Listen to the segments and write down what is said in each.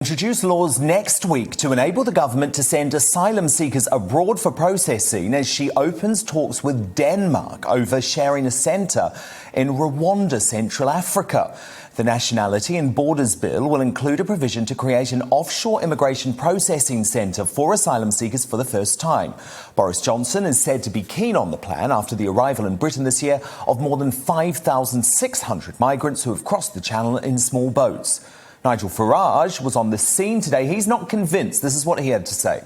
Introduce laws next week to enable the government to send asylum seekers abroad for processing as she opens talks with Denmark over sharing a centre in Rwanda, Central Africa. The Nationality and Borders Bill will include a provision to create an offshore immigration processing centre for asylum seekers for the first time. Boris Johnson is said to be keen on the plan after the arrival in Britain this year of more than 5,600 migrants who have crossed the Channel in small boats. Nigel Farage was on the scene today. He's not convinced. This is what he had to say.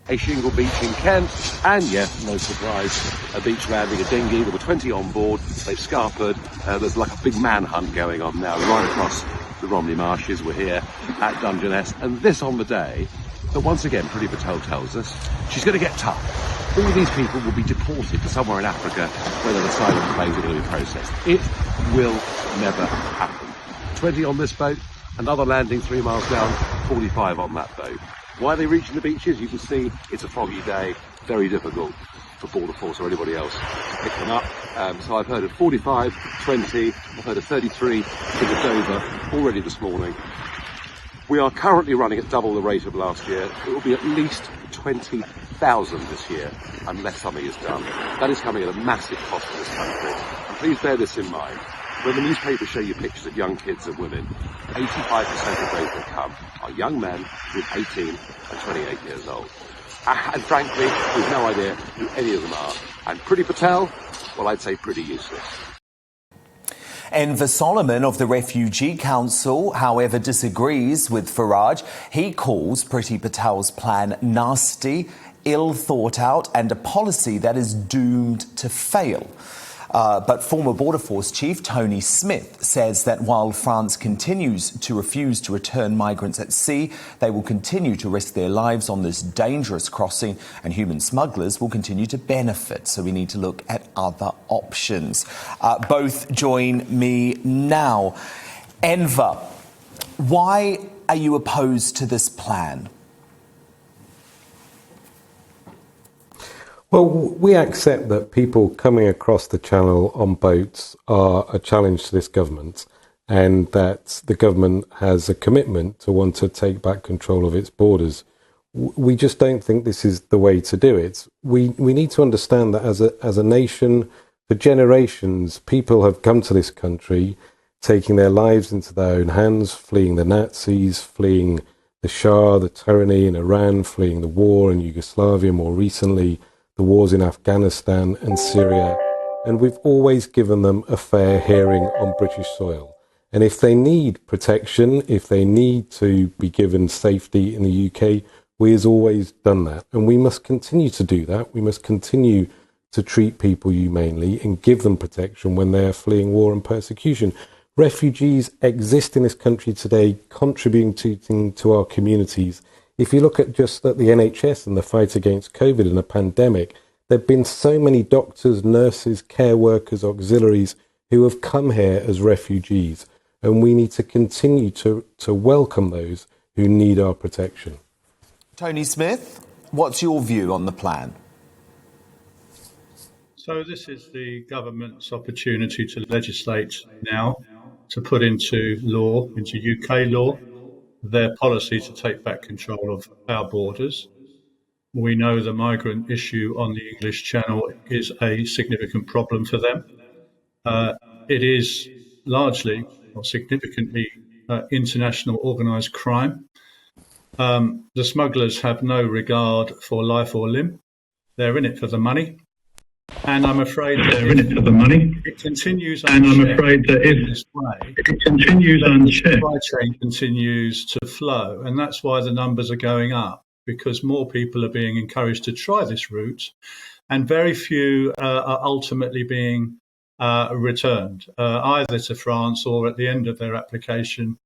A shingle beach in Kent, and yes, no surprise, a beach landing a dinghy. There were 20 on board. They've scarpered. There's like a big manhunt going on now right across the Romney Marshes. We're here at Dungeness, and this on the day that once again Priti Patel tells us she's going to get tough. All these people will be deported to somewhere in Africa where their asylum claims are going to be processed. It will never happen. 20 on this boat. Another landing 3 miles down, 45 on that boat. Why are they reaching the beaches? You can see it's a foggy day, very difficult for Border Force or anybody else to pick them up. So I've heard of 45, 20, I've heard of 33 in the Dover already this morning. We are currently running at double the rate of last year. It will be at least 20,000 this year unless something is done. That is coming at a massive cost to this country. And please bear this in mind. When the newspapers show you pictures of young kids and women, 85% of those that come are young men with 18 and 28 years old. And frankly, we've no idea who any of them are. And Priti Patel, well, I'd say pretty useless. Enver Solomon of the Refugee Council, however, disagrees with Farage. He calls Priti Patel's plan nasty, ill thought out and a policy that is doomed to fail. But former Border Force Chief Tony Smith says that while France continues to refuse to return migrants at sea, they will continue to risk their lives on this dangerous crossing and human smugglers will continue to benefit. So we need to look at other options. Both join me now. Enver, why are you opposed to this plan? Well, we accept that people coming across the Channel on boats are a challenge to this government and that the government has a commitment to want to take back control of its borders. We just don't think this is the way to do it. We need to understand that as a nation, for generations, people have come to this country taking their lives into their own hands, fleeing the Nazis, fleeing the Shah, the tyranny in Iran, fleeing the war in Yugoslavia more recently, the wars in Afghanistan and Syria, and we've always given them a fair hearing on British soil. And if they need protection, if they need to be given safety in the UK, we has always done that. And we must continue to do that. We must continue to treat people humanely and give them protection when they are fleeing war and persecution. Refugees exist in this country today, contributing to our communities. If you look at just at the NHS and the fight against COVID and the pandemic, there have been so many doctors, nurses, care workers, auxiliaries who have come here as refugees. And we need to continue to welcome those who need our protection. Tony Smith, what's your view on the plan? So this is the government's opportunity to legislate now, to put into law, into UK law, their policy to take back control of our borders. We know the migrant issue on the English Channel is a significant problem for them. It is largely or significantly international organised crime. The smugglers have no regard for life or limb. They're in it for the money. And I'm afraid that it continues unchecked in this way. The supply chain continues to flow, and that's why the numbers are going up, because more people are being encouraged to try this route, and very few are ultimately being returned, either to France or at the end of their application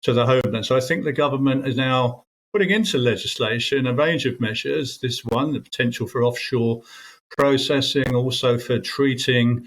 to the homeland. So I think the government is now putting into legislation a range of measures. This one, the potential for offshore processing, also for treating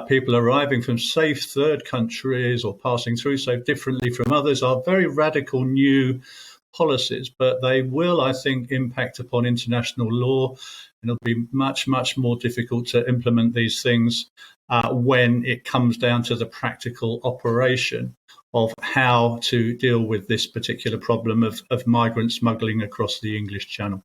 people arriving from safe third countries or passing through safe differently from others, are very radical new policies, but they will, I think, impact upon international law, and it'll be much, much more difficult to implement these things when it comes down to the practical operation of how to deal with this particular problem of migrant smuggling across the English Channel.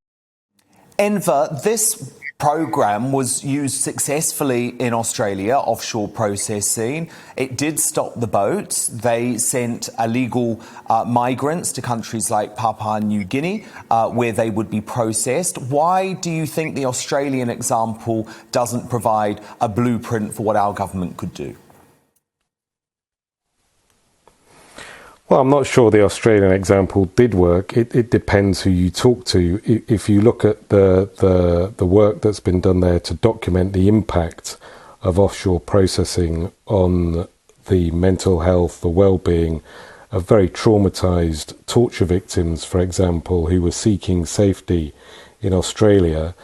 Enver, this program was used successfully in Australia, offshore processing. It did stop the boats. They sent illegal migrants to countries like Papua New Guinea, where they would be processed. Why do you think the Australian example doesn't provide a blueprint for what our government could do? Well, I'm not sure the Australian example did work. It depends who you talk to. If you look at the work that's been done there to document the impact of offshore processing on the mental health, the well-being of very traumatised torture victims, for example, who were seeking safety in Australia,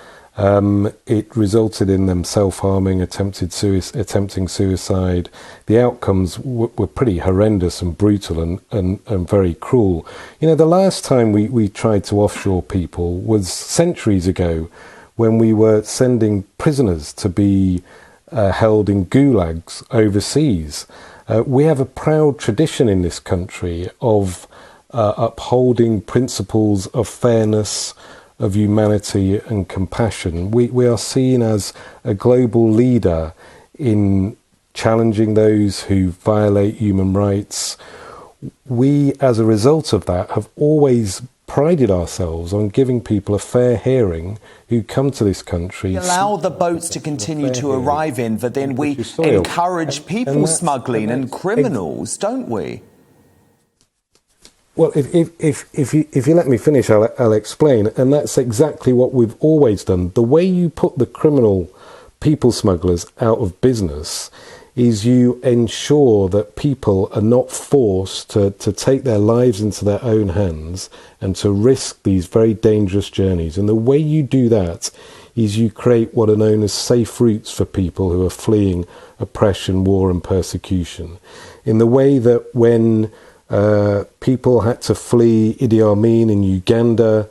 it resulted in them self-harming, attempting suicide. The outcomes were pretty horrendous and brutal and very cruel. You know, the last time we tried to offshore people was centuries ago, when we were sending prisoners to be held in gulags overseas. We have a proud tradition in this country of upholding principles of fairness, of humanity and compassion. We are seen as a global leader in challenging those who violate human rights. We, as a result of that, have always prided ourselves on giving people a fair hearing who come to this country. We allow the boats to continue to arrive in, but then we encourage people smuggling and criminals, don't we? Well, if you let me finish, I'll explain. And that's exactly what we've always done. The way you put the criminal people smugglers out of business is you ensure that people are not forced to take their lives into their own hands and to risk these very dangerous journeys. And the way you do that is you create what are known as safe routes for people who are fleeing oppression, war and persecution. In the way that when people had to flee Idi Amin in Uganda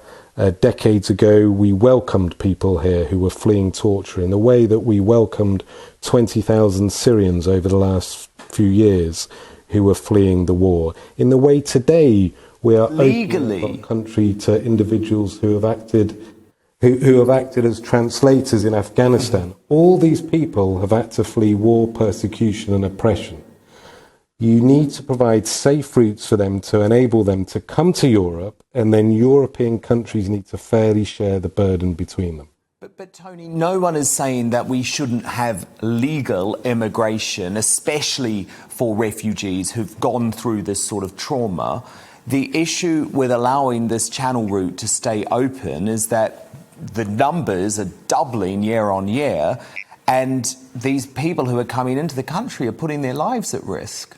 decades ago, we welcomed people here who were fleeing torture in the way that we welcomed 20,000 Syrians over the last few years who were fleeing the war. In the way today we are opening our country to individuals who have acted as translators in Afghanistan. All these people have had to flee war, persecution and oppression. You need to provide safe routes for them to enable them to come to Europe, and then European countries need to fairly share the burden between them. But Tony, no one is saying that we shouldn't have legal immigration, especially for refugees who've gone through this sort of trauma. The issue with allowing this channel route to stay open is that the numbers are doubling year on year, and these people who are coming into the country are putting their lives at risk.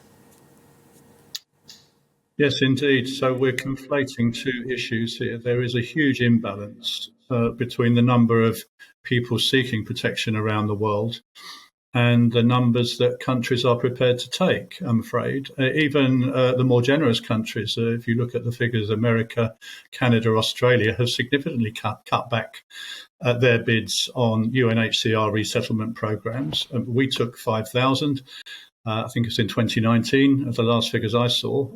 Yes, indeed. So we're conflating two issues here. There is a huge imbalance between the number of people seeking protection around the world and the numbers that countries are prepared to take, I'm afraid. Even the more generous countries, if you look at the figures, America, Canada, Australia, have significantly cut back their bids on UNHCR resettlement programs. We took 5,000. I think it's in 2019, the last figures I saw.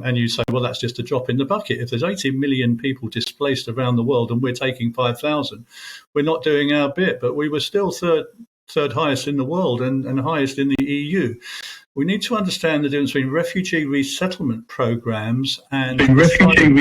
And you say, well, that's just a drop in the bucket. If there's 80 million people displaced around the world and we're taking 5,000, we're not doing our bit. But we were still third highest in the world and highest in the EU. We need to understand the difference between refugee resettlement programs and asylum.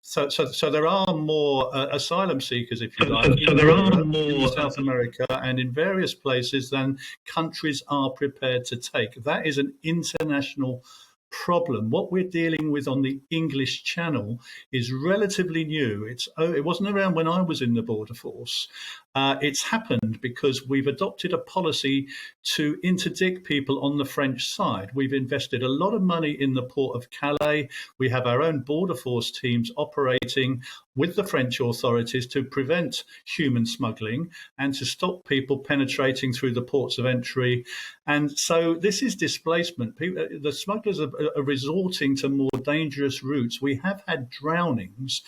So there are more asylum seekers, if you like, in South America and in various places than countries are prepared to take. That is an international problem. What we're dealing with on the English Channel is relatively new. It wasn't around when I was in the border force. It's happened because we've adopted a policy to interdict people on the French side. We've invested a lot of money in the port of Calais. We have our own border force teams operating with the French authorities to prevent human smuggling and to stop people penetrating through the ports of entry. And so this is displacement. The smugglers are resorting to more dangerous routes. We have had drownings.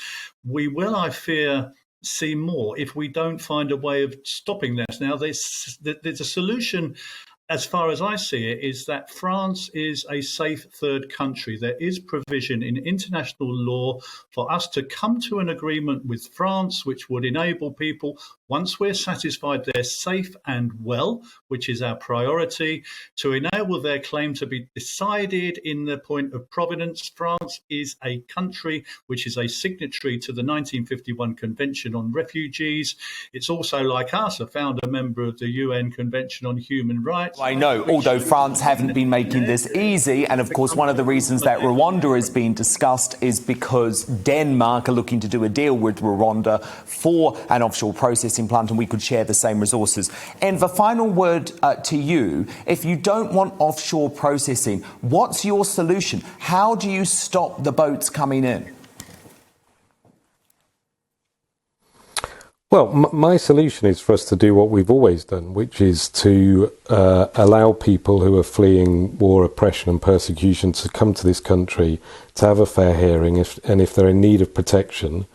We will, I fear, see more if we don't find a way of stopping this. Now, there's a solution as far as I see it, is that France is a safe third country. There is provision in international law for us to come to an agreement with France, which would enable people, once we're satisfied they're safe and well, which is our priority, to enable their claim to be decided in the point of provenance. France is a country which is a signatory to the 1951 Convention on Refugees. It's also, like us, a founder member of the UN Convention on Human Rights. I know, although France haven't been making this easy, and of course one of the reasons that Rwanda is being discussed is because Denmark are looking to do a deal with Rwanda for an offshore processing plant, and we could share the same resources. Enver, final word to you. If you don't want offshore processing, what's your solution? How do you stop the boats coming in? Well, my solution is for us to do what we've always done, which is to allow people who are fleeing war, oppression and persecution to come to this country, to have a fair hearing, and if they're in need of protection,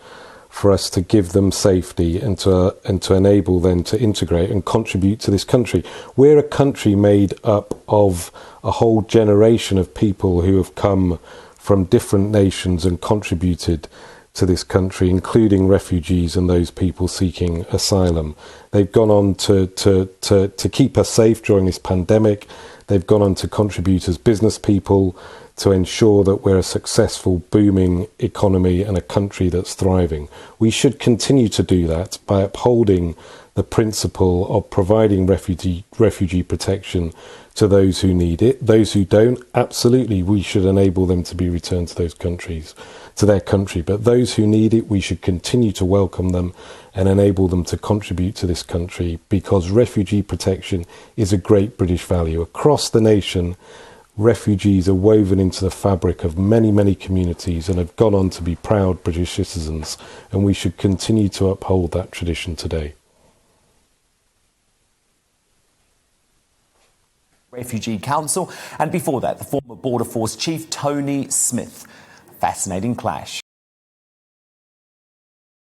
for us to give them safety and to enable them to integrate and contribute to this country. We're a country made up of a whole generation of people who have come from different nations and contributed to this country, including refugees and those people seeking asylum. They've gone on to keep us safe during this pandemic. They've gone on to contribute as business people to ensure that we're a successful, booming economy and a country that's thriving. We should continue to do that by upholding the principle of providing refugee protection to those who need it. Those who don't, absolutely, we should enable them to be returned to those countries, to their country. But those who need it, we should continue to welcome them and enable them to contribute to this country, because refugee protection is a great British value. Across the nation, refugees are woven into the fabric of many, many communities and have gone on to be proud British citizens, and we should continue to uphold that tradition today. Refugee Council, and before that, the former Border Force Chief Tony Smith. Fascinating clash.